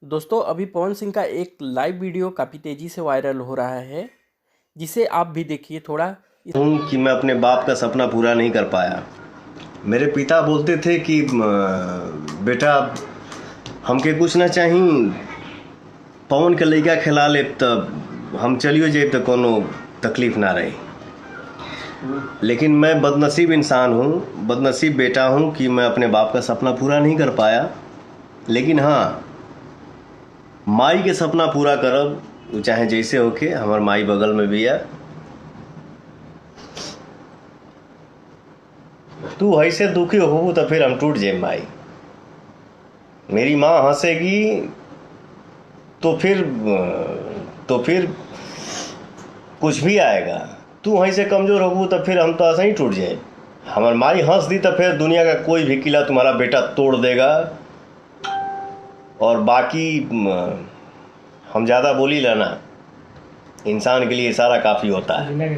दोस्तों अभी पवन सिंह का एक लाइव वीडियो काफ़ी तेज़ी से वायरल हो रहा है, जिसे आप भी देखिए थोड़ा। हूँ कि मैं अपने बाप का सपना पूरा नहीं कर पाया। मेरे पिता बोलते थे कि बेटा हमके कुछ ना चाहिए, पवन के लड़का खिला ले तब हम चलियो जाए तो कोनो तकलीफ ना रहे। लेकिन मैं बदनसीब इंसान हूँ, बदनसीब बेटा हूँ कि मैं अपने बाप का सपना पूरा नहीं कर पाया। लेकिन हाँ, माई के सपना पूरा करब, चाहे जैसे होके। हमार माई बगल में भी है। तू ऐसे दुखी हो तो फिर हम टूट जाए माई। मेरी माँ हंसेगी तो फिर कुछ भी आएगा। तू वहीं से कमज़ोर होगू तो फिर हम तो ऐसे ही टूट जाए। हमार माई हंस दी तो फिर दुनिया का कोई भी किला तुम्हारा बेटा तोड़ देगा। और बाकी हम ज़्यादा बोली लेना, इंसान के लिए इशारा काफ़ी होता है।